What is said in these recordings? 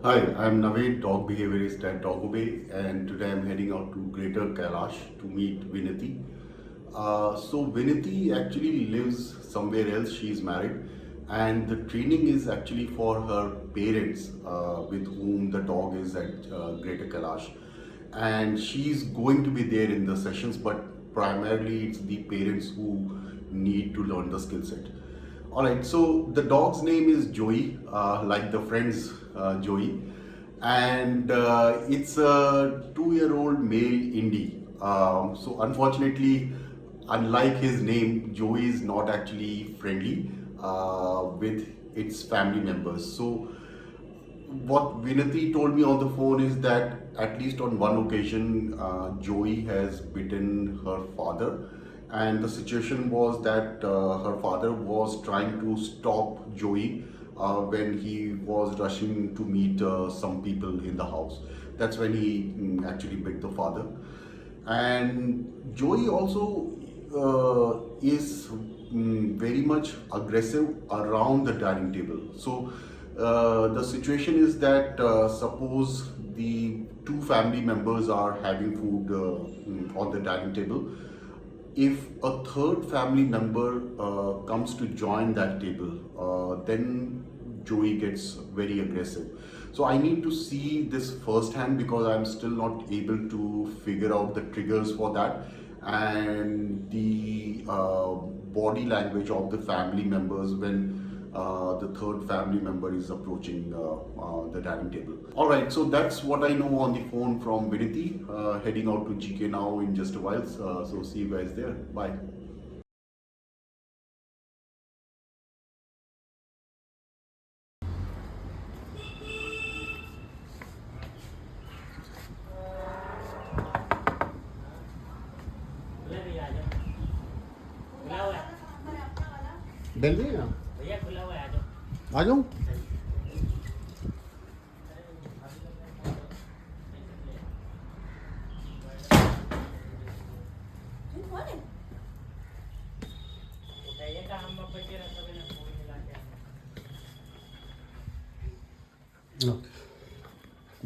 Hi, I'm Naved, dog behaviorist at Dogobay, and today I'm heading out to Greater Kailash to meet Vinati. So Vinati actually lives somewhere else. She's married, and the training is actually for her parents, with whom the dog is at Greater Kailash, and she's going to be there in the sessions. But primarily, it's the parents who need to learn the skill set. All right, so the dog's name is Joey, like the friend's Joey, and it's a 2-year-old male indie. So unfortunately, unlike his name, Joey is not actually friendly with its family members. So what Vinati told me on the phone is that at least on one occasion, Joey has bitten her father, and the situation was that her father was trying to stop Joey when he was rushing to meet some people in the house. That's when he actually bit the father. And Joey also is very much aggressive around the dining table. So the situation is that suppose the two family members are having food on the dining table. If a third family member comes to join that table, then Joey gets very aggressive. So I need to see this firsthand because I'm still not able to figure out the triggers for that and the body language of the family members when the third family member is approaching the dining table. All right, so that's what I know on the phone from Vinity. Heading out to GK now in just a while. So see you guys there. Bye. खुला भी आ जाओ। खुला हुआ है bell रही है ना? भैया, खुला हुआ है, आ जाओ। आ जाऊँ? उठाइए का हम बच्चे रास्ते में फोन मिला के ओके।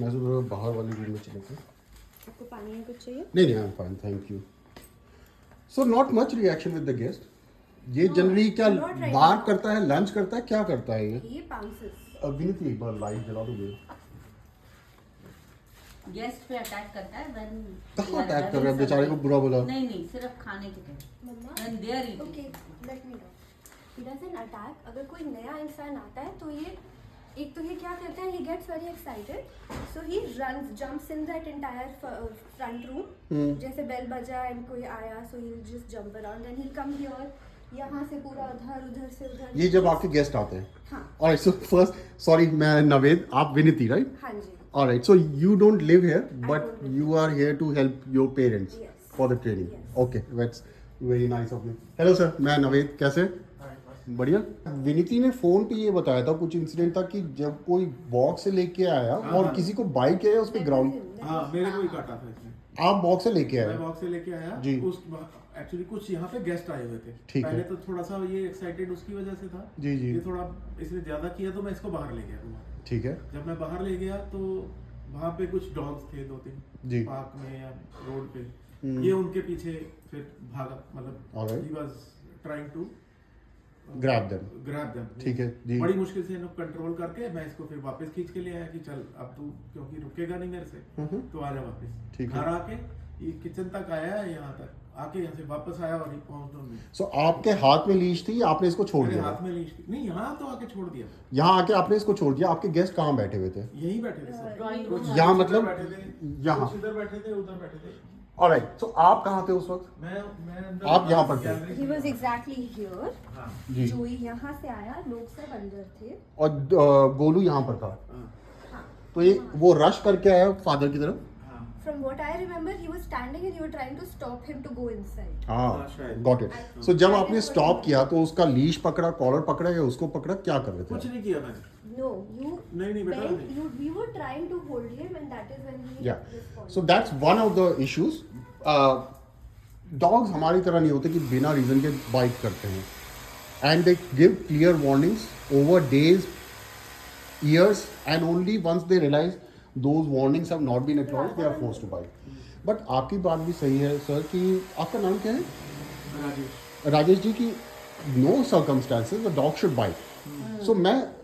मैं तो बाहर वाली रूम में चले गए। आपको पानी में कुछ चाहिए? नहीं नहीं, I am fine, thank you. So not much reaction with the guest. ये जनरली क्या not right बार now. करता है, लंच करता है, क्या करता है ये? ये पाउंसेस। विनीति एक बार लाइट जला दोगे? गेस्ट पे अटैक करता है when कहाँ अटैक कर रहा है? बेचारे को बुरा बोला। नहीं नहीं, सिर्फ खाने के टाइम मम्मा when they are eating. Okay let me know. He doesn't attack. अगर कोई नया इंसान आता है तो ये एक तो ये क्या करता है, he gets very excited, so he runs jumps in that entire front room. जैसे बेल बजा एंड कोई आया, so he will just jump around and he come here, यहाँ से पूरा उधर उधर से उधर। ये जब आपके गेस्ट आते हैं? हाँ ऑलराइट, सो फर्स्ट सॉरी, मैं नवेद, आप विनीति राइट? हाँ जी। Alright, so you don't live here don't but live you are here to help your parents Yes. For the training. Yes. Okay, that's very nice of you. Hello sir, मैं नवेद, कैसे? बढ़िया। विनीति ने phone पे ये बताया था, कुछ इंसिडेंट था कि जब कोई बॉक्स से लेके आया और किसी को बाइक किया उस पे ग्राउंड, हाँ, मेरे को ही काटा था इसने। आप बॉक्स से लेके मैं आए? बॉक्स से लेके आया। जी। उस एक्चुअली कुछ यहाँ पे गेस्ट आए हुए थे। ठीक है। पहले तो थोड़ा सा ये एक्साइटेड उसकी वजह से था। जी, जी। ये थोड़ा इसने ज्यादा किया तो मैं इसको बाहर ले गया था। ठीक है जब मैं बाहर ले गया तो वहाँ पे कुछ डॉग्स थे 2-3 जी। पार्क में या रोड पे। हम्म। ये उनके पीछे फिर भागा, मतलब Alright. He was trying to Grab them. Grab them. ठीक है, जी। बड़ी मुश्किल से इन्हें कंट्रोल करके मैं इसको फिर वापस खींच के ले आया कि चल अब तू क्योंकि रुकेगा नहीं मेरे से, तो आ जा वापस। ठीक है। घर आके ये किचन तक आया है, यहाँ तक आके यहाँ से वापस आया और पहुंच नहीं। सो आपके हाथ में लीश थी, आपने इसको छोड़ मेरे दिया? हाथ में लीश थी। नहीं, यहाँ तो आके छोड़ दिया। यहाँ आके आपने इसको छोड़ दिया। आपके गेस्ट कहाँ बैठे हुए थे? यहीं बैठे थे सब। Drawing कुछ room यहाँ इधर मतलब बैठे थे, यहाँ? कुछ इधर बैठे थे, उधर बैठे थे। ऑलराइट, सो आप कहाँ थे उस वक्त? मैं अंदर, आप यहाँ पर थे? गैलरी ही में वाज था। Exactly here. हाँ, जी। जो यहाँ से आया, लोग सब अंदर थे। और गोलू यहाँ पर था। हाँ, हाँ। तो ये वो रश करके आया फादर की तरफ? हाँ। From what I remember, he was standing and you were trying to stop him to go inside. हाँ, शायद। Got it. सो जब आपने स्टॉप किया तो उसका लीश पकड़ा, कॉलर पकड़ा या उसको पकड़ा, क्या कर रहे कुछ थे? नहीं किया मैंने। No, you नहीं बेटा, bent. नहीं। We were trying to hold him, and that is when he या responded. So that's one of the issues. Dogs हमारी तरह नहीं होते कि बिना रीजन के बाइट करते हैं, and they give clear warnings over days years, and only once they realize those warnings have not been acknowledged, they are forced to bite. But आपकी बात भी सही है सर कि आपका नाम क्या है? राजेश। राजेश जी की no circumstances the dog should bite. So मैं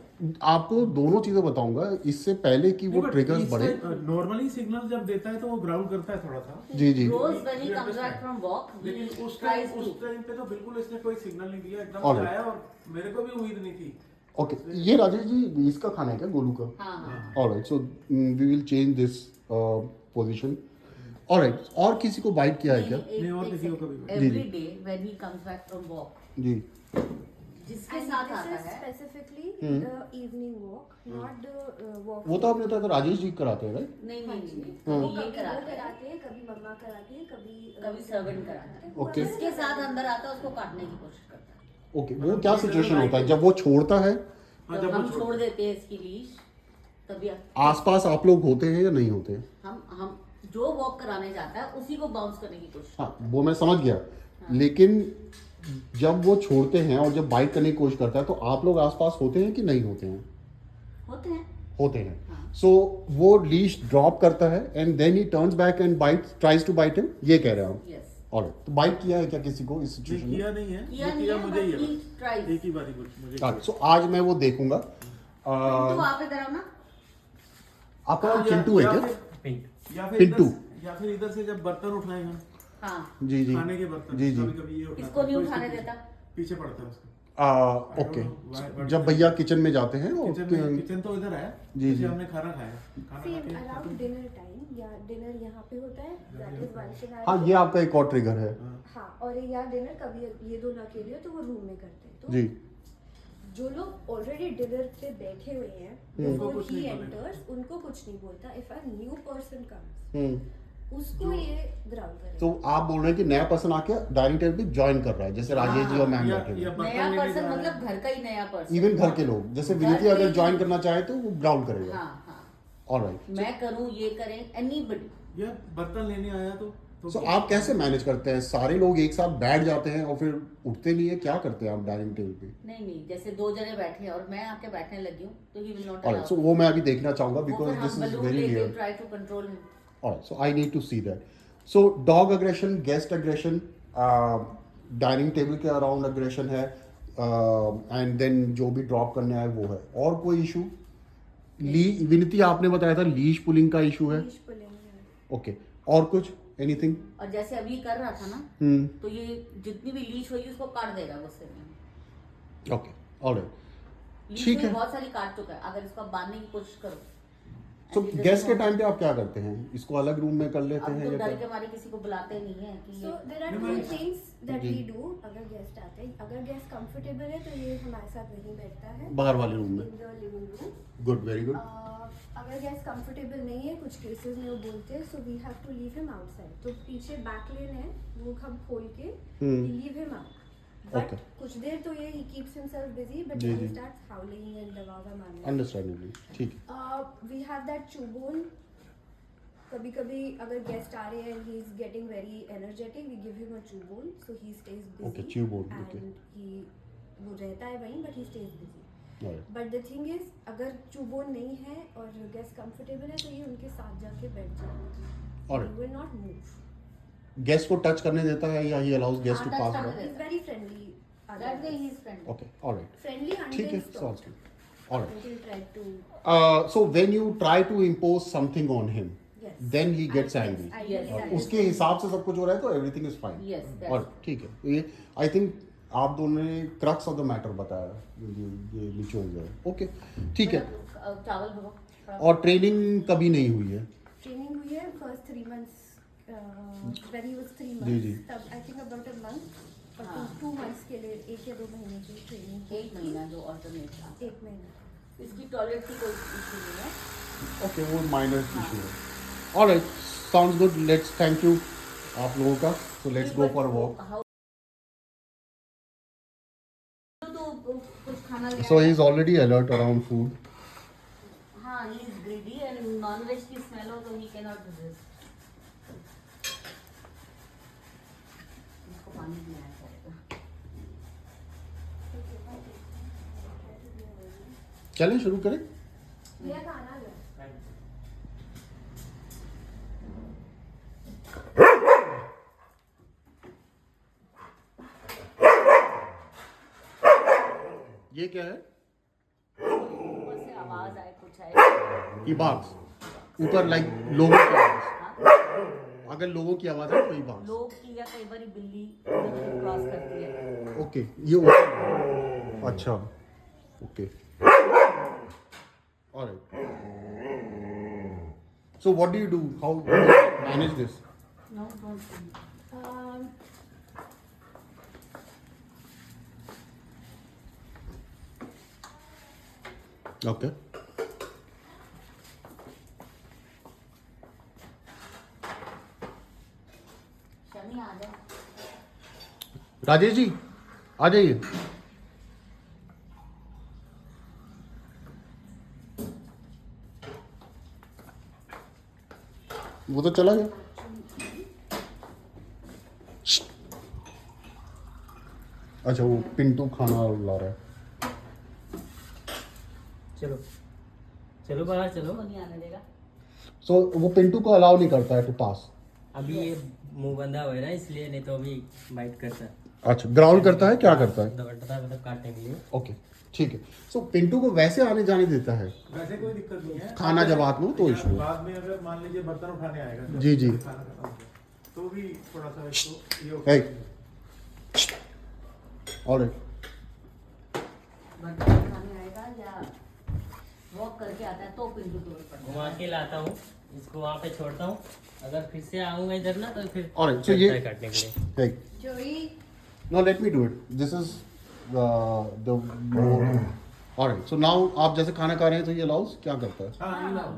आपको दोनों चीज़ें बताऊंगा इससे पहले कि वो ट्रिगर्स बढ़े। नॉर्मली सिग्नल जब देता है तो वो ग्राउंड करता है थोड़ा सा, जी जी Rose when he comes back from walk, he लेकिन उस tries to. टाइम पे तो बिल्कुल इसने कोई सिग्नल नहीं दिया, एकदम Alright. से आया और मेरे को भी उम्मीद नहीं थी। ओके। ये राजेश जी इसका खाना है क्या, गोलू का? हाँ हाँ। Alright, so we will change this position. Alright, और किसी को बाइट किया है क्या? नहीं, और किसी को कभी भी। जी, Every ji. day when he comes back from walk, जी जिसके And साथ this आता is है, specifically the evening walk, not the walk. वो तो आपने बताया था राजेश जी कराते हैं राइट? नहीं हाँ नहीं जी। नहीं, वो ये कभी वो कराते हैं, कराते हैं, कभी मम्मा कराती है, कभी सर्वेंट कराते हैं। Okay. जिसके साथ अंदर आता है उसको काटने की कोशिश करता है। ओके, वो क्या सिचुएशन होता है जब वो छोड़ता है? हाँ, तो जब वो हम छोड़ देते हैं इसकी लीश, तभी आसपास आप लोग होते हैं या नहीं होते हैं? हम जो वॉक कराने जाता है उसी को बाउंस करने की कोशिश हाँ, वो मैं समझ गया, लेकिन जब वो छोड़ते हैं और जब बाइट करने की कोशिश करता है तो आप लोग आसपास होते हैं कि नहीं होते हैं? होते हैं। होते हैं। हाँ। सो वो लीश ड्रॉप करता है and then he turns back and bite, tries to bite him, ये कह रहे हैं आप? यस। ऑलराइट, तो बाइट किया है क्या किसी को इस नहीं, सिचुएशन में? किया नहीं है, किया जो नहीं किया है, मुझे ही but है he बस। tries. एक ही बारी कुछ मुझे सो आज मैं वो देखूंगा। तो आप इधर आओ ना। आपका नाम या- चिंटू है या क्या? फिर- या फिर पिंटू। या फिर इधर से जब बर्तन उठाए हम, हाँ, जी जी खाने के बर्तन, जी जी। कभी-कभी ये उठाता इसको है, नहीं तो उठाने इसके देता। पीछे पड़ता है उसके। ओके, जब भैया किचन में जाते हैं और किचन तो इधर है, जी, जैसे जी। हमने खाना खाया, खाना Same खा के around dinner time या dinner यहाँ पे होता है, that is one scenario. हाँ, ये आपका एक और ट्रिगर है। हाँ, और या डिनर कभी ये दोनों अकेले हो तो वो रूम में करते हैं। तो जी जो लोग ऑलरेडी डिनर पे बैठे हुए हैं, उनको before कुछ he नहीं बोलेगा। enters, उनको कुछ नहीं बोलता। If a new person comes, हम्म। उसको ये ग्राउंड करेगा। तो आप बोल रहे हैं कि नया पर्सन आके डाइनिंग टेबल पे ज्वाइन कर रहा है, जैसे राजेश जी और मैम या- बैठे या हैं। बर्तन नया लेने पर्सन जा रहा है। मतलब घर का ही नया पर्सन। इवन घर के लोग, जैसे घर विनीति के अगर ही- ज्वाइन करना चाहे तो वो ग्राउंड करेगा। हाँ हाँ, ऑलराइट, मैं करूँ, ये करें, एनीबडी। या बर्तन लेने आया तो सो आप कैसे मैनेज करते हैं? सारे लोग एक साथ बैठ जाते हैं और फिर उठते नहीं है, क्या करते हैं आप डाइनिंग टेबल पे? नहीं नहीं, जैसे दो जने बैठे हैं और मैं आके बैठने लगी हूँ तो he will not alright, so वो मैं अभी देखना चाहूंगा because because this is very लेके real. Try to control him. Alright, so I need to see that. So dog aggression, guest aggression, dining table के अराउंड aggression है, and then जो भी ड्रॉप करने आए वो है। और कोई इशू? विनीति आपने बताया था लीश पुलिंग का इशू है। Leash pulling है। ओके, और कुछ एनीथिंग? और जैसे अभी कर रहा था ना, हम्म, तो ये जितनी भी लीश होगी उसको काट देगा गुस्से में। ओके, ऑलराइट, लीश ठीक में है। बहुत सारी काट चुका है, अगर इसको बांधने की कोशिश करो। सो And he doesn't गेस्ट के want- टाइम पे आप क्या करते हैं? इसको अलग रूम में कर लेते अब हैं तो या डर के क्या? मारे किसी को बुलाते नहीं है कि So ये there are नहीं, two मैं- things that जी। we do अगर गेस्ट आते हैं। अगर गेस्ट कंफर्टेबल है तो ये हमारे साथ नहीं बैठता है बाहर वाले रूम में। in the living room. Good, very good. अगर गेस्ट कंफर्टेबल नहीं है, कुछ केसेस में वो बोलते हैं, so we have to leave him outside. तो पीछे बैक लेन है, वो हम खोल के leave him out. But Okay. कुछ देर तो ये ही कीप्स हिमसेल्फ बिजी, बट जी, ही जी। स्टार्ट्स हाउलिंग एंड दबावा मारना। अंडरस्टैंडेबली, ठीक है। We have that chewbone. कभी कभी अगर गेस्ट आ रहे हैं, ही is getting very energetic, we give him a chewbone so he stays busy. Okay, chewbone, okay. And he वो रहता है वहीं, but he stays busy. Alright, but the thing is, अगर चूबोन नहीं है और गेस्ट कंफर्टेबल है तो ये उनके साथ जाके बैठ जाए। Alright. Will not move. Guest को टच करने देता है या ही अलाउज गेस्ट हाँ, टू touch पास करने around? Is very friendly. That way he is friend. Okay, alright, friendly ठीक है, until sounds stopped. good. Alright. Until tried to So when you try to impose something on him, yes. then he gets I- angry. I Yes. get और that. उसके हिसाब से सब कुछ हो रहा है तो एवरीथिंग इज फाइन। Yes, और ठीक है, ये आई थिंक आप दोनों ने क्रक्स ऑफ द मैटर बताया, ये निचोड़ है। ओके, ठीक है। चावल भगो। और ट्रेनिंग कभी नहीं हुई है? ट्रेनिंग हुई है first 3 months when he was 3 जी, months, जी। तब I think about a month और हाँ। 2 months के लिए 1 या 2 महीने की ट्रेनिंग। 1 महीना जो ऑल्टरनेट था। 1 महीना। इसकी टॉयलेट की कोई इशू नहीं है। ओके, वो माइनर इशू है। Alright, sounds good, let's thank you आप लोगों का। So let's go for a walk. तो कुछ खाना ले सो आया। He is already alert around food. हाँ, he is greedy and non-veg की smell हो तो he cannot resist. इसको पानी पिलाना पड़ेगा। चलें शुरू करें? ये क्या है? ऊपर से आवाज आए कुछ आए। ये बाग्स ऊपर लाइक लोगों की आवाज, हाँ? अगर लोगों की आवाज है तो ये बाग्स। लोग की या कई बार बिल्ली क्रॉस करती है। ओके ये ऊपर, अच्छा okay alright. So what do you do, how manage this? No don't. Okay Shami आ जाए। राजेश जी आ जाइए। वो तो चला गया। अच्छा वो पिंटू खाना ला रहा है। चलो चलो बाहर चलो। वो नहीं आने देगा। सो वो पिंटू को अलाउ नहीं करता है टू पास। अभी ये मुंह बंधा हुआ है ना, इसलिए, नहीं तो अभी बाइट करता है। अच्छा ग्राउंड करता है, क्या करता है? दबड़ता है, मतलब काटने के लिए। ओके ठीक है। सो पिंटू को वैसे आने जाने देता है, वैसे कोई दिक्कत नहीं है। खाना जब हाथ में हो तो इशू है। बाद में अगर मान लीजिए बर्तन उठाने आएगा जब जी, जी। खाना खत्म हो गया, तो भी थोड़ा सा इसको ये Hey. होता है। ऑलराइट बर्तन खाने आएगा या वॉक करके आता है तो पिंटू दूर पड़ता घुमा के लाता हूँ, इसको वहाँ पे छोड़ता हूँ। अगर फिर से आऊंगा इधर ना तो फिर Alright, so चलता ये- है काटने के लिए। Hey. जोई Now let me do it. This is the more. Alright. So now आप जैसे खाना खा रहे हैं तो ये अलाउज क्या करता है? हाँ ये लाओ।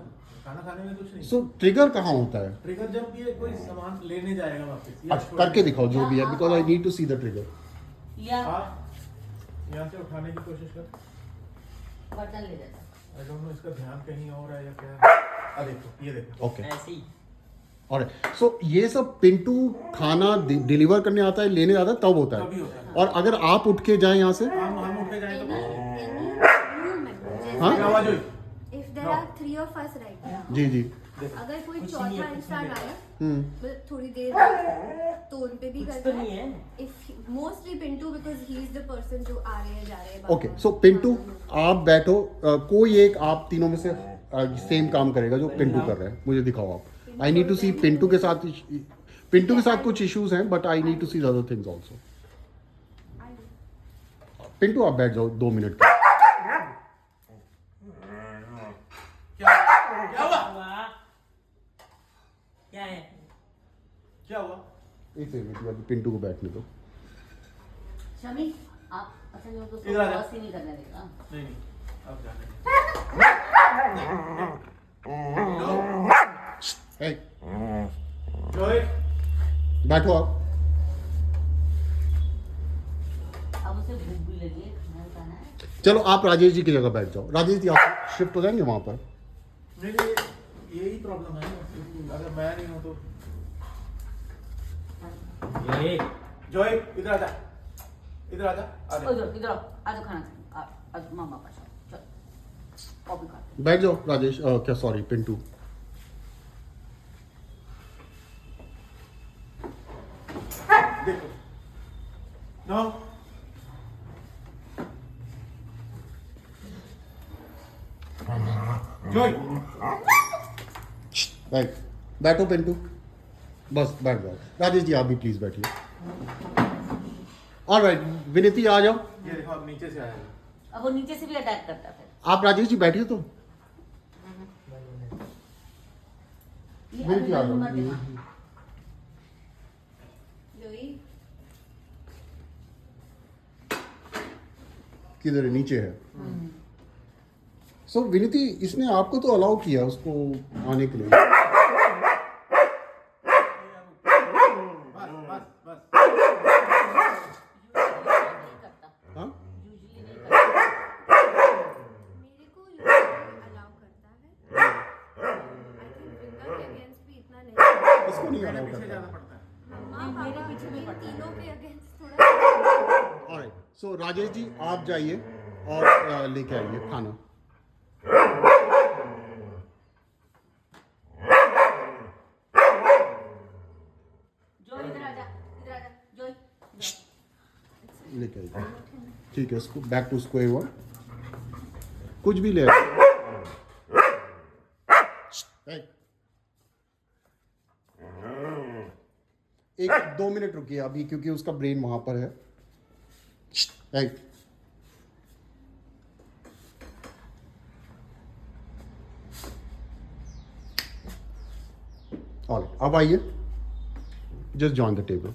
खाना खाने में कुछ नहीं। सो ट्रिगर कहाँ होता है? ट्रिगर जब ये कोई सामान लेने जाएगा वापस या अच्छा छोड़ करके देगा। दिखाओ जो भी है, because I need to see the trigger. या आप यहाँ से उठाने की कोशिश कर। बर्तन ले जाता है। आई डोंट नो इसका ध्यान कहीं और है या क्या है। देखो ये देखो। ओके ऐसे ही। ऑलराइट। सो ये सब पिंटू खाना डिलीवर करने आता है, लेने आता है तब होता तभी है। होता है। और अगर आप उठ के जाएं यहाँ से, हम उठ के जाए तो हाँ? क्या आवाज हुई? If there No. are 3 of us right now, जी जी अगर कोई कुछ नहीं चौथा है, कुछ इंसान नहीं है। आया हम्म मतलब थोड़ी देर बाद, तो उन पे भी कुछ करता तो नहीं है। If mostly Pintu because he is the person जो आ रहे हैं जा रहे हैं ओके। सो पिंटू आप बैठो, कोई एक आप तीनों में से सेम काम करेगा जो पिंटू कर रहा है, मुझे दिखाओ आप। I need to see Pintu के साथ कुछ इश्यूज हैं, but I need to see the other things also. Pintu आप बैठ जाओ 2 मिनट के। क्या हुआ? वाह, क्या है? क्या हुआ? एक सेकंड, अभी पिंटू को बैठने दो। शमी आप अच्छा जो तो इधर आ जा। क्रॉस ही नहीं करने देगा। नहीं नहीं अब जाने Hey, जोए बैठो आप। अब उसे भूख भी लगी है, खाना खाना है। चलो आप राजेश जी की जगह बैठ जाओ। राजेश जी आप शिफ्ट हो जाएंगे वहां पर। नहीं नहीं यही प्रॉब्लम है अगर मैं नहीं हूँ तो ये जोए इधर आ जा इधर आ जा आ जा इधर आओ, आ जाओ खाना खाने। आज मामा पास आओ, चल कॉफी खाते बैठ जाओ राजेश, क्या सॉरी पिंटू। देखो नो जोए राइट, बैठो पिंटू, बस बैठ जाओ। राजेश जी आप भी प्लीज बैठिए। ऑलराइट विनीति आ जाओ। ये देखो अब नीचे से आया है। अब वो नीचे से भी अटैक करता है फिर। आप राजेश जी बैठिए तो। ये विनीति आ अभी मत देना। जाओ। जोई किधर है? नीचे है। सो विनीति इसने आपको तो अलाउ किया उसको आने के लिए। बस बस बस नहीं करता, हाँ यूजुअली नहीं करता। मेरे को अलाउ करता है। आई थिंक वृंदा के अगेंस्ट भी इतना नहीं। इसको नहीं मेरे अलाउ पीछे करता। जाना पड़ता है मम्मा मेरे पापा पीछे भी इन पड़ता है। तीनों के अगेंस्ट थोड़ा ऑलराइट, सो राजेश जी आप जाइए और लेके आइए खाना। जो इधर आ जा, जो इधर। लेके आइए। ठीक है, इसको बैक टू स्क्वायर वन, कुछ भी ले एक 2 मिनट रुकिए अभी, क्योंकि उसका ब्रेन वहां पर है। और अब आइए, जस्ट जॉइन द टेबल।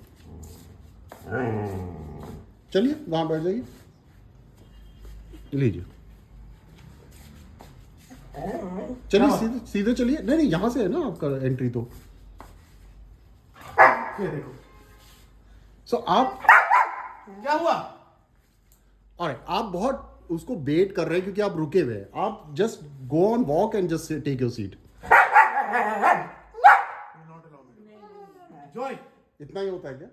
चलिए वहां बैठ जाइए, लीजिए। चलिए सीधे सीधे चलिए। नहीं नहीं, यहां से है ना आपका एंट्री। तो ये देखो सो आप क्या हुआ। और आप बहुत उसको वेट कर रहे हैं क्योंकि आप रुके हुए हैं। आप just go on walk and just take your seat. Joy इतना ही होता है क्या?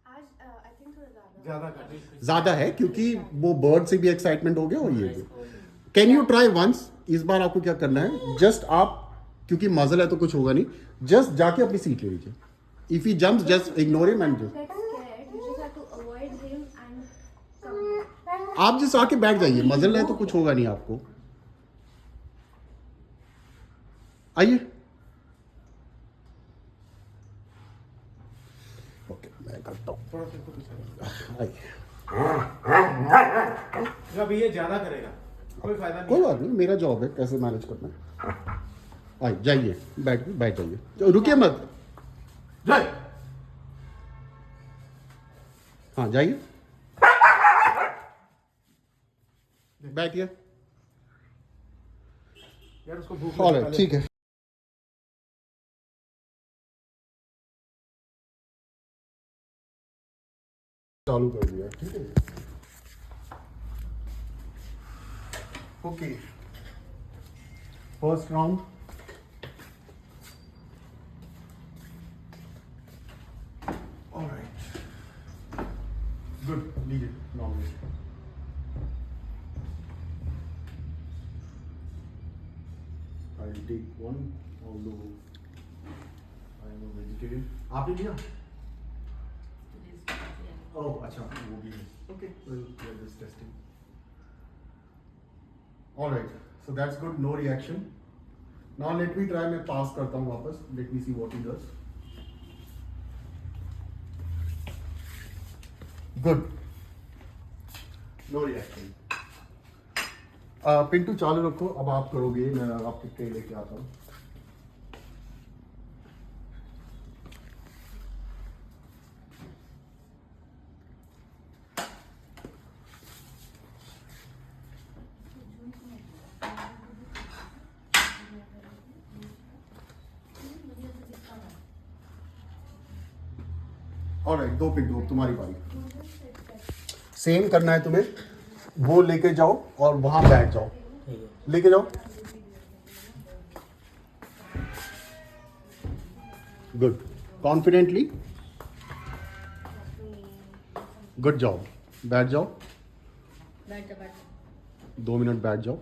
आज आई थिंक थोड़ा ज्यादा कर ज्यादा है क्योंकि वो बर्ड से भी एक्साइटमेंट हो गया और ये भी। Can you try once? इस बार आपको क्या करना है, जस्ट आप, क्योंकि मजल है तो कुछ होगा नहीं, जस्ट जाके अपनी सीट ले लीजिए। If he jumps just ignore him and just, get scared. You just have to avoid him and come back. आप जस्ट आके बैठ जाइए। मजल है तो कुछ होगा नहीं आपको। आइए। ओके, मैं करता हूँ। थोड़ा सा इसको पीछे आइए, जब ये ज्यादा करेगा कोई फायदा नहीं। कोई बात नहीं, मेरा जॉब है कैसे मैनेज करना है। आइए, जाइए, बैठ जाइए, तो रुकिए मत। जय हाँ, जाइए, बैठिए। यार उसको भूख ऑल लगी राइट, पहले। ठीक है। चालू कर दिया, ठीक है। Okay, first round. Alright, good, लीजिए normal. I'll take one, although I am a vegetarian. आपने लिया? ओह अच्छा, वो भी है। Okay, well, we are just testing. All right, so that's good. No reaction. Now let me try. मैं pass करता हूँ वापस. Let me see what he does. Good. No reaction. Pintu चालू रखो, अब आप करोगे, मैं आपकी ट्रे लेके आता हूँ। ऑलराइट, दो पिंटू, अब तुम्हारी बारी। सेम करना है तुम्हें, वो लेके जाओ और वहां बैठ जाओ। ठीक है। लेके जाओ। Good, confidently, good job. बैठ जाओ, बैठ जा, बैठ जा। 2 मिनट बैठ जाओ।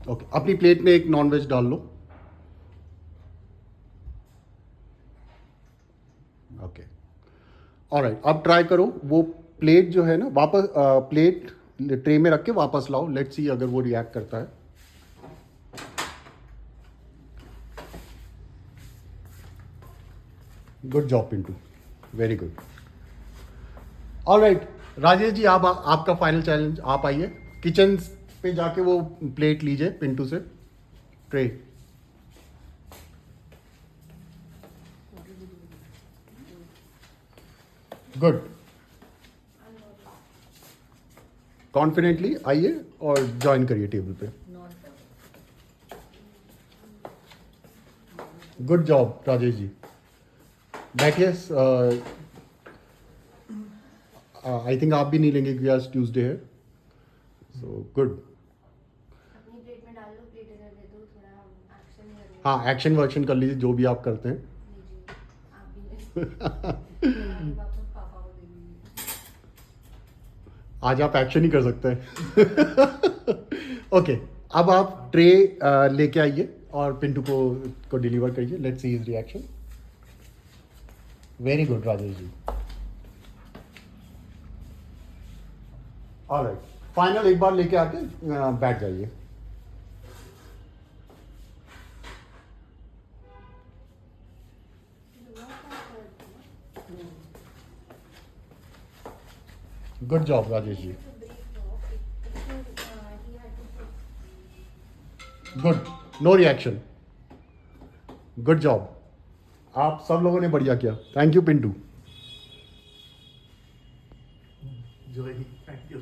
ओके, अपनी प्लेट में एक नॉनवेज डाल लो। ओके, ऑलराइट, अब ट्राई करो। वो प्लेट जो है ना, वापस प्लेट ट्रे में रख के वापस लाओ। लेट्स सी अगर वो रिएक्ट करता है। Good job Pintu, very good. Alright Rajesh ji, आप आपका फाइनल चैलेंज। आप आइए किचन पे जाके वो प्लेट लीजिए पिंटू से, ट्रे। गुड, कॉन्फिडेंटली आइए और ज्वाइन करिए टेबल पे। गुड जॉब राजेश जी, बैठिए। आई थिंक आप भी नहीं लेंगे क्योंकि आज ट्यूसडे है। So good. अपनी प्लेट में डाल लो, प्लेट इधर दे दो, थोड़ा एक्शन कर लो। हाँ, एक्शन वर्क्शन कर लीजिए, जो भी आप करते हैं। लीजिए, आप भी ले। वापस पापा को दे दीजिए। आज आप एक्शन ही कर सकते हैं। ओके, अब आप ट्रे लेके आइए और पिंटू को डिलीवर करिए। Let's see his reaction. Very good Rajesh ji. Alright, final एक बार लेके आके बैठ जाइए. Good job Rajesh ji. Good, no reaction. Good job. आप सब लोगों ने बढ़िया किया. Thank you Pintu. Thank you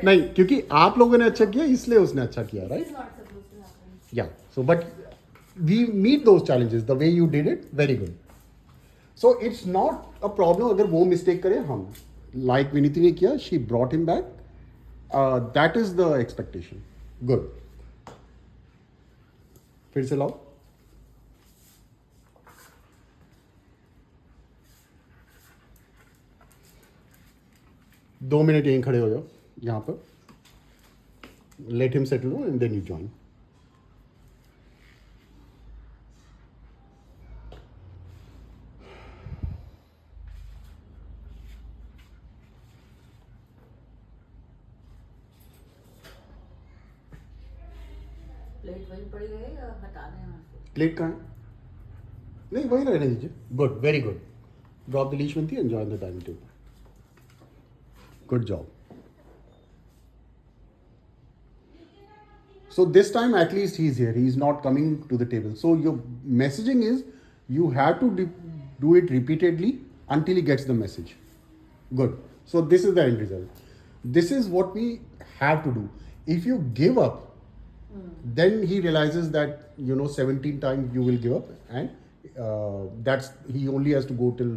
नहीं, क्योंकि आप लोगों ने अच्छा किया इसलिए उसने अच्छा किया, राइट? या so but we meet those challenges the way you did it very good. So it's not a problem अगर वो मिस्टेक करें हम, लाइक विनीति ने किया, she brought him back. That is the expectation. Good. फिर से लाओ. दो मिनट यहीं खड़े हो जाओ यहाँ पर. Let him settle and then you join. Plate वही पड़ी रहे या हटा दें वहाँ से? प्लेट कहाँ है? नहीं, वही रहने दीजिए. Good, very good. Drop the लीशवंती and join the dining table. Good job. So this time at least he's here. He's not coming to the table. So your messaging is you have to do it repeatedly until he gets the message. Good. So this is the end result. This is what we have to do. If you give up, then he realizes that 17 times you will give up, and he only has to go till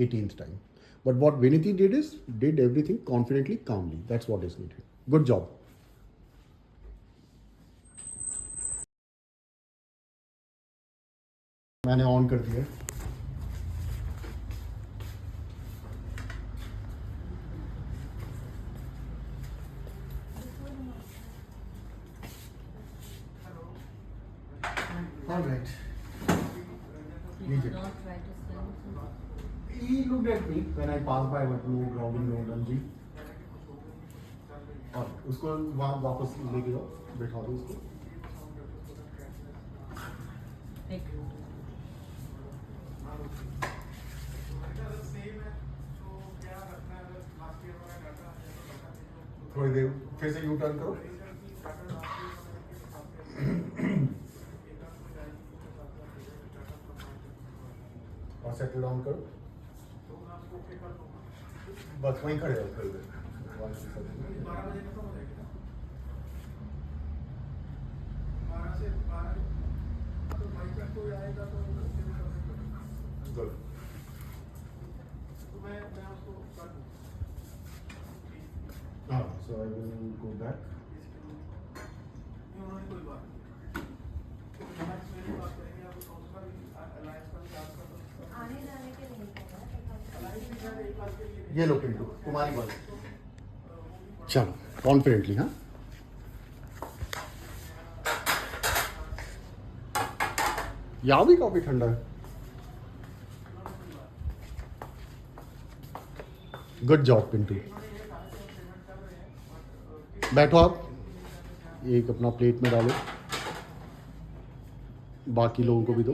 18th time. But what Viniti did everything confidently, calmly. That's what is needed. Good job. मैंने on कर दिया. All right. Please don't try to sell it. He looked at me when I passed by, but no grounding, no lungy. और उसको वहाँ वापस लेके जाओ, बैठा दो उसको. Take. थोड़ी देर फिर से यू टर्न करो. और सेटल डाउन करो. बस वहीं खड़े हो थोड़ी देर. Good. So I will go back. आने जाने के नहीं कर रहा. ये लो पिंटू, तुम्हारी बात. चलो कॉन्फिडेंटली. हाँ, यहाँ भी काफी ठंडा है. Good job Pintu. बैठो आप. एक अपना प्लेट में डालो, बाकी लोगों को भी दो.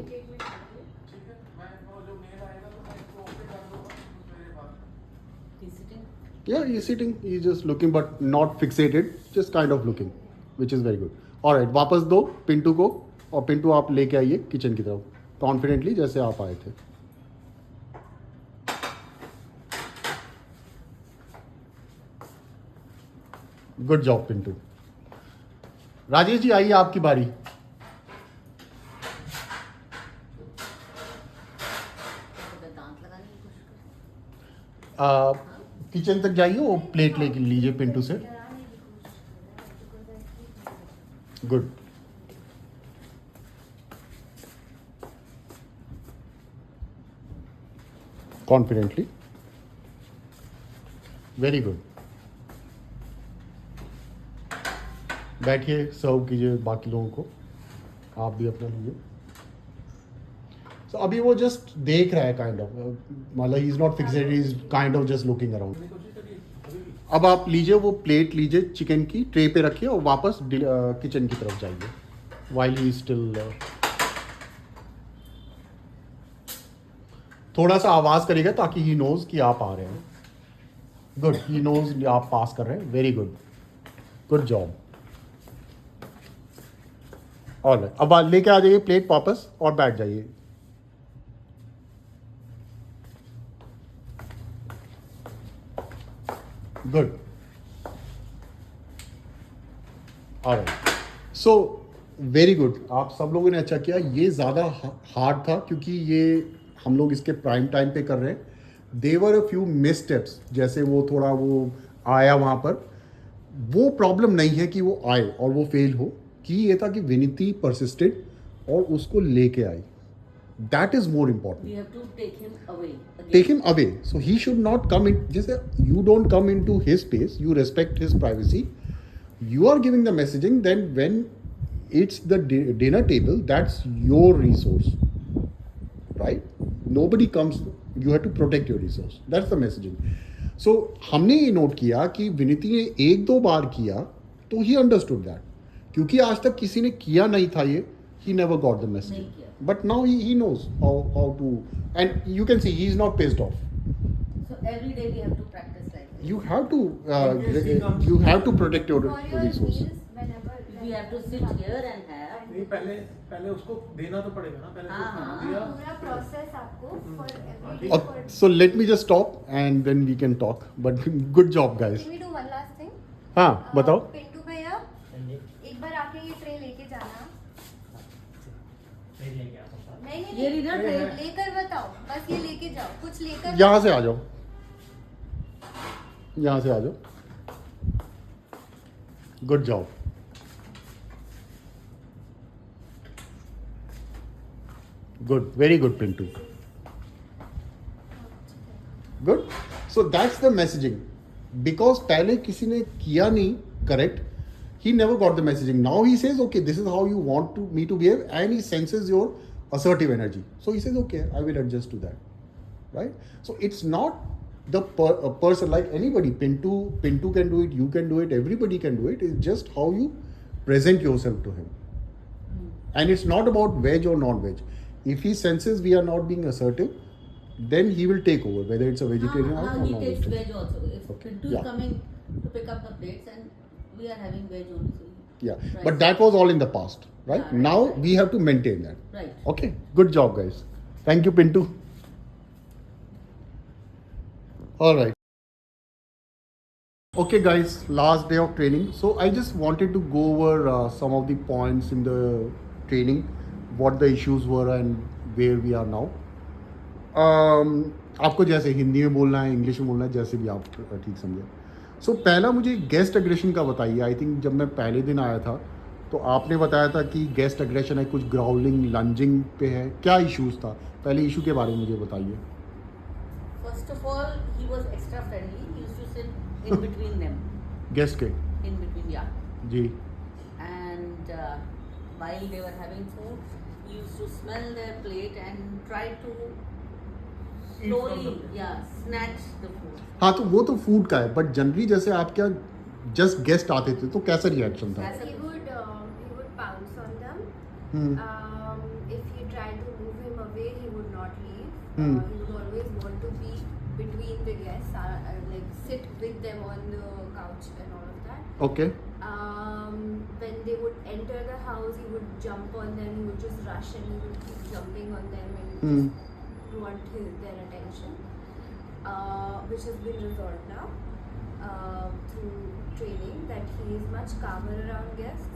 He's sitting. Yeah, he's sitting. He's just looking, but not fixated. Just kind of looking, which is very good. All right, वापस दो पिंटू को, और पिंटू आप लेके आइए किचन की तरफ कॉन्फिडेंटली जैसे आप आए थे. Good job Pintu. राजेश जी आइए, आपकी बारी. तो दांत लगाने की कोशिश कर. किचन तक जाइए, वो प्लेट लेके लीजिए पिंटू से. गुड. कॉन्फिडेंटली. Very good. बैठिए, सर्व कीजिए बाकी लोगों को. आप भी अपना लीजिए. सो अभी वो जस्ट देख रहा है काइंड ऑफ, मतलब he is not fixed, he is kind of just looking around. अब आप लीजिए वो प्लेट लीजिए चिकन की, ट्रे पे रखिए और वापस किचन की तरफ जाइए वाइल ही स्टिल. थोड़ा सा आवाज करिएगा ताकि ही नोज कि आप आ रहे हैं. गुड, ही नोज आप पास कर रहे हैं. Very good, good job. और अब लेके आ जाइए प्लेट वापस और बैठ जाइए. Good. Alright, so very good. आप सब लोगों ने अच्छा किया. ये ज़्यादा हार्ड था क्योंकि ये हम लोग इसके प्राइम टाइम पे कर रहे हैं. देवर अ फ्यू मिस स्टेप्स, जैसे वो थोड़ा वो आया वहाँ पर. वो प्रॉब्लम नहीं है कि वो आए और वो फेल हो, कि ये था कि विनीति परसिस्टेड और उसको लेके आई. That is more We important. have to take him away. Again. Take him away. So he should not come in. जैसे you don't come into his space, you respect his privacy. You are giving the messaging. Then when it's the dinner table, that's your resource, right? Nobody comes. You have to protect your resource. That's the messaging. So हमने ये note किया कि विनीति ने एक दो बार किया तो he understood that. क्योंकि आज तक किसी ने किया नहीं था ये, he never got the message. नहीं किया. But now he knows how to, and you can see he is not pissed off. So every day we have to practice like this. You have to you have to protect your For your resource. meals, whenever We have to sit here and have. नहीं, पहले उसको देना तो पड़ेगा ना. पहले हाँ, उसको खाना हाँ. दिया. पूरा process आपको for every day for. So let me just stop and then we can talk. But good job guys. Can we do one last thing? हाँ बताओ. पिंटू भैया एक बार आके ये ट्रे लेके जाना. नहीं लेके आता साथ. नहीं ये dinner tray. लेकर बताओ, बस ये लेके जाओ, कुछ लेकर. यहाँ से आ जाओ. यहाँ से आ जाओ. Good job. Good, very good, Pintu. Good. So that's the messaging. Because पहले किसी ने किया नहीं correct, he never got the messaging. Now he says, okay, this is how you want me to behave, and he senses your assertive energy. So he says, okay, I will adjust to that, right? So it's not the person like anybody. Pintu can do it, you can do it, everybody can do it. It's just how you present yourself to him. And it's not about veg or non-veg. If he senses we are not being assertive, then he will take over, whether it's a vegetarian or He takes non-vegetarian. veg also. If Okay. Pintu Yeah. is coming to pick up the plates and we are having veg only. So Yeah, Right. but that was all in the past, right? Yeah, right, Now right. we have to maintain that. right. Okay, good job, guys. Thank you, Pintu. All right. Okay, guys, last day of training. So I just wanted to go over some of the points in the training, what the issues were and where we are now. आपको जैसे हिंदी में बोलना है, English में बोलना है, जैसे भी आप ठीक समझे. सो पहला मुझे गेस्ट अग्रेशन का बताइए. आई थिंक जब मैं पहले दिन आया था तो आपने बताया था कि गेस्ट अग्रेशन है, कुछ ग्राउलिंग लंजिंग पे है. क्या इश्यूज था? पहले इशू के बारे में मुझे बताइए. First of all, he was extra friendly. He used to sit in between them. Guest के. In between, yeah. जी. And while they were having food, he used to smell their plate and try to slowly, snatch the food. हाँ, तो वो तो food का है, but generally जैसे आप क्या जस्ट गेस्ट आते थे तो कैसा रिएक्शन था? As He would pounce on them. If you try to move him away, he would not leave. He would always want to be between the guests, like sit with them on the couch and all of that. Okay. When they would enter the house, he would jump on them. He would just rush and he would keep jumping on them and just want their attention, which has been resolved now through training. That he is much calmer around guests.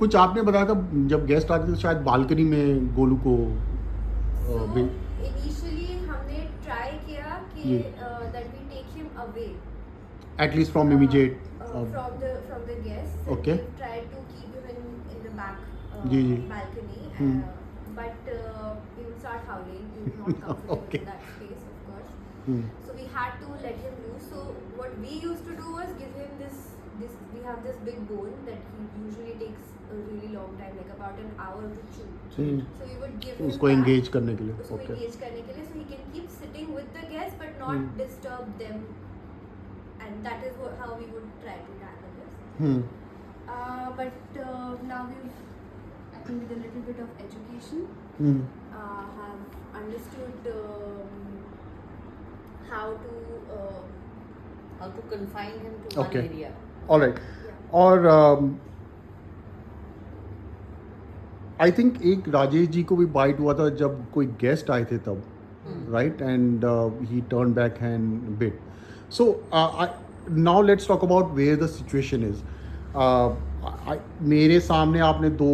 कुछ आपने बताया था जब guest आते थे शायद balcony में गोलू को So भी- initially हमने try किया कि that we take him away. At least from immediate. From the guests. Okay. We tried to keep him in the back जी, जी. balcony, but he would start howling. He was not comfortable Okay. in that space, of course. So we had to let him loose. So what we used to do was give him this. We have this big bone that he usually takes a really long time, like about an hour to chew. Hmm. So we would give him उसको that, engage करने के लिए, उसको okay. engage करने के लिए, so he can keep sitting with the guests but not disturb them, and that is how we would try to tackle this. But now we've, I think with a little bit of education, have understood how How to confine him to one Okay. area. Alright और I think एक राजेश जी को भी bite हुआ था जब कोई guest आए थे तब, right, and he turn back and bit. So now let's talk about where the situation is. मेरे सामने आपने दो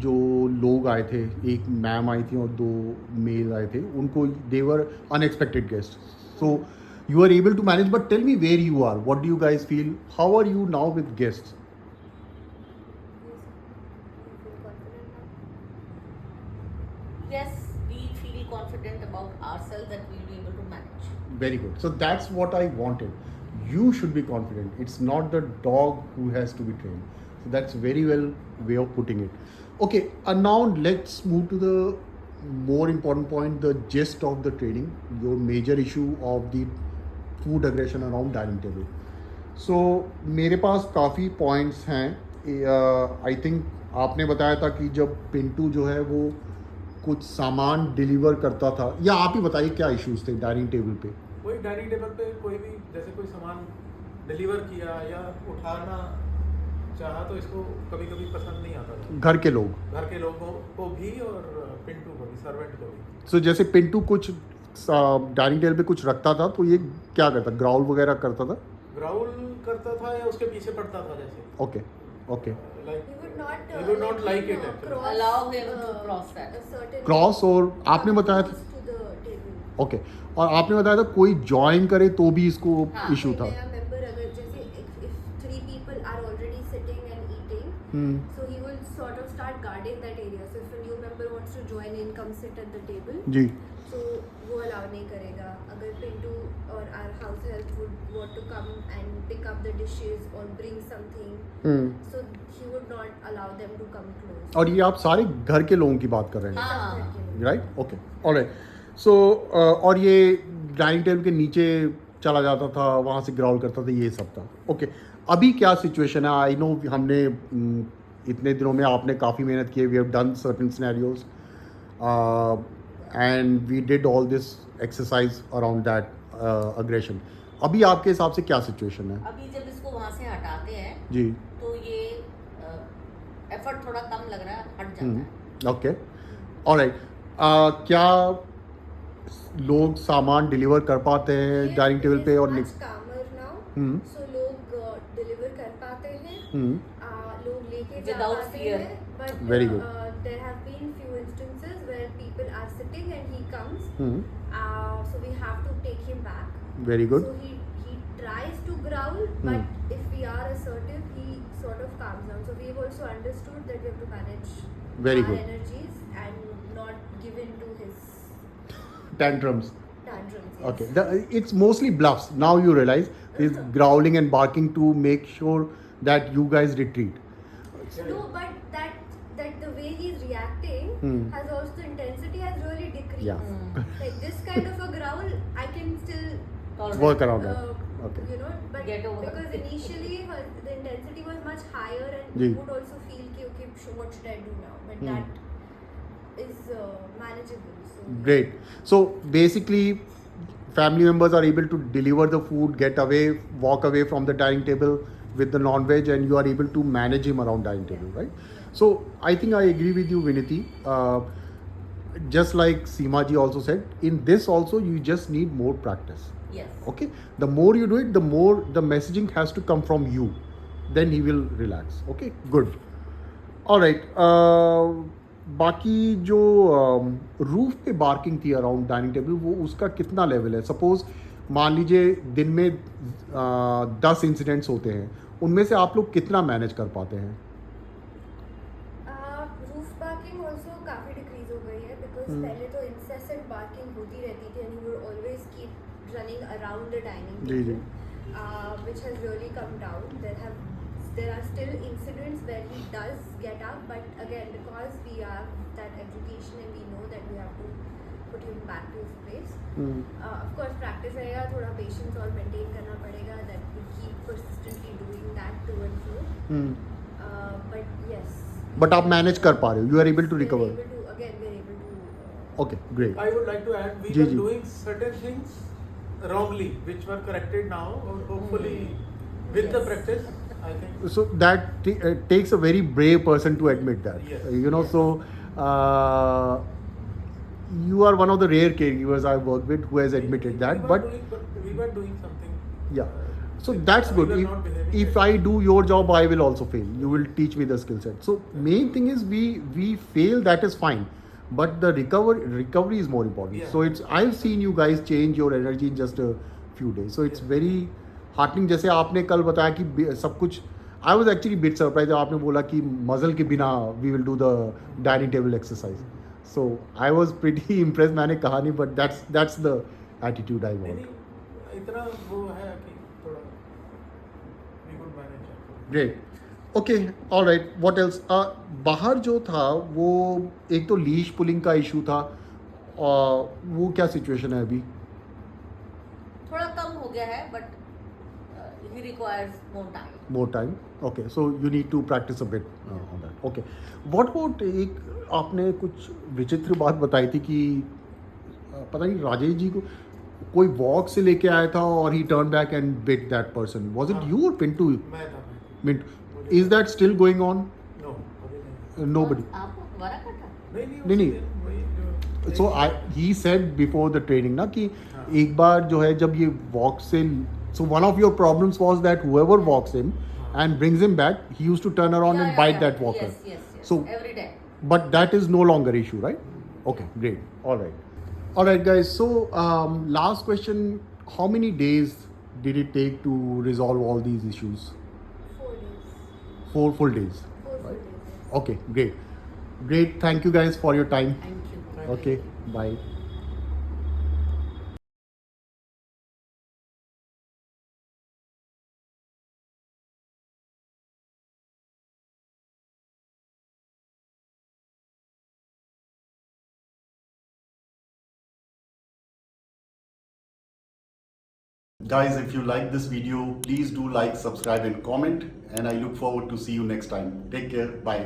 जो लोग आए थे, एक मैम आई थी और दो मेल आए थे, उनको they were unexpected guest. So you are able to manage, but tell me where you are, what do you guys feel, how are you now with guests? Yes, we feel confident about ourselves that we'll be able to manage. Very good. So that's what I wanted. You should be confident. It's not the dog who has to be trained. So that's very well way of putting it. Okay, and now let's move to the more important point, the gist of the training, your major issue of the food aggression around dining table. So मेरे पास काफ़ी points हैं. I think आपने बताया था कि जब पिंटू जो है वो कुछ सामान डिलीवर करता था, या आप ही बताइए क्या इश्यूज थे डाइनिंग टेबल पे. कोई डाइनिंग टेबल पे कोई भी जैसे कोई सामान डिलीवर किया या उठाना चाहा तो इसको कभी कभी पसंद नहीं आता था. घर के लोगों को भी और पिंटू को भी, सर्वेंट को भी. सो जैसे पिंटू कुछ डाइनिंग टेबल पे कुछ रखता था तो ये क्या करता, ग्राउल वगैरह करता था? ग्राउल करता था या उसके पीछे पड़ता था जैसे. Okay okay. Like he would not like it actually. Allow him to cross that. a certain cross, और आपने बताया था, to the table. ओके, और आपने बताया था कोई ज्वाइन करे तो भी इसको हाँ, इशू था. नया member अगर जैसे if 3 people are already sitting and eating, so he will sort of start guarding that area. So if a new member wants to join in, come sit at the table, ji. so वो allow नहीं करेगा. अगर पिंटू और our house help would want to come and pick up the dishes or bring something, so he would not allow them to come close. और ये आप सारे घर के लोगों की बात कर रहे हैं, हाँ. राइट? Okay, alright. सो और ये डाइनिंग टेबल के नीचे चला जाता था, वहाँ से ग्राउल करता था, ये सब था. ओके, अभी क्या सिचुएशन है? आई नो हमने इतने दिनों में आपने काफ़ी मेहनत की है, we have done certain scenarios and we did all this exercise around that aggression. अभी आपके हिसाब से क्या सिचुएशन है? अभी जब इसको वहाँ से हटाते हैं जी. तो ये एफर्ट थोड़ा कम लग रहा है, हट जाता है. Okay, alright. क्या लोग सामान डिलीवर कर पाते हैं डाइनिंग टेबल पे और much calmer now. So लोग deliver कर पाते हैं, लोग लेके जा Without पाते fear. हैं. But Very good. There have been few instances where people are sitting and he comes, so we have to take him back. Very good. So he tries to growl, but if we are assertive, he sort of calms down. So we've also understood that we have to manage Very our good. energies and not give in to his Tantrums. tantrums. Yes. Okay, it's mostly bluffs. Now you realize he's growling and barking to make sure that you guys retreat. No, but that the way he's reacting has also intensity has really decreased. Yeah. Like this kind of a growl, I can still Tolerate. Work around that. Okay. you know, but Get over it. because initially the intensity was much higher and जी. you would also feel कि okay, what should I do now? But that is manageable. So Great. So basically, family members are able to deliver the food, get away, walk away from the dining table with the non-veg, and you are able to manage him around dining table, right? So I think I agree with you, Vinity. Just like Seema ji also said, in this also you just need more practice. Yes. Okay, the more you do it, the more the messaging has to come from you, then he will relax. Okay, good. All right. बाकी जो roof पे barking थी around dining table, वो उसका कितना level है? Suppose मान लीजिए दिन में 10 इंसिडेंट्स होते हैं, उनमें से आप लोग कितना मैनेज कर पाते हैं? roof barking also काफी decrease हो गई है because पहले तो incessant barking होती रहती थी and he would always keep running around the dining ji, table, which has really come down. there are still incidents where he does get up, but again, because we have that education and we know that we have to put him back to his place. Of course, practice रहेगा, थोड़ा patience और maintain करना पड़ेगा, that we keep persistently doing that to and fro. But yes. But आप manage कर पा रहे हो, you are able to recover. We're able to. Okay great. I would like to add, we जी, were जी. doing certain things wrongly, which were corrected now, or hopefully with the practice, I think. So that takes a very brave person to admit that. Yes. You know, so you are one of the rare caregivers I've worked with who has admitted that. But we were doing something. yeah, so that's good. We were not behaving If I do your job, I will also fail. You will teach me the skill set. So main thing is we fail. That is fine. But the recovery is more important. Yeah. So it's I've seen you guys change your energy in just a few days. So it's very heartening. जैसे आपने कल बताया कि सब कुछ I was actually a bit surprised जब आपने बोला कि मजल के बिना we will do the dining table exercise. So I was pretty impressed. मैंने कहा नहीं, but that's the attitude I नहीं, want. नहीं, इतना वो है कि थोड़ा we could manage. Great. Okay all right. What else. बाहर जो था वो एक तो लीश पुलिंग का इशू था, और वो क्या सिचुएशन है अभी? थोड़ा कम हो गया है, but he requires more time. More time. Okay, so you need to practise a bit on that. Okay. What about, एक आपने कुछ विचित्र बात बताई थी कि पता नहीं राजेश जी को कोई वॉक से लेके आया था और he turn back and bit that person. Was it you और पिंटू? मैं था. मिंट. Is that still going on? No, अभी नहीं. नोबडी. आपको दोबारा कटा? नहीं, नहीं, नहीं. उसी दिन वही जो- so he said before the training ना कि हाँ. एक बार जो है जब ये वॉक से, so one of your problems was that whoever walks him हाँ. and brings him back, he used to turn around Yeah, and yeah, bite yeah. that walker. Yes. So, every day. but that is no longer issue, right? Okay, great. All right, guys. So last question: how many days did it take to resolve all these issues? 4 days. 4 full days. 4 full days. Yes. Okay, great. Thank you guys for your time. Thank you. Okay, bye. Guys, if you like this video, please do like, subscribe and comment, and I look forward to see you next time. Take care. Bye.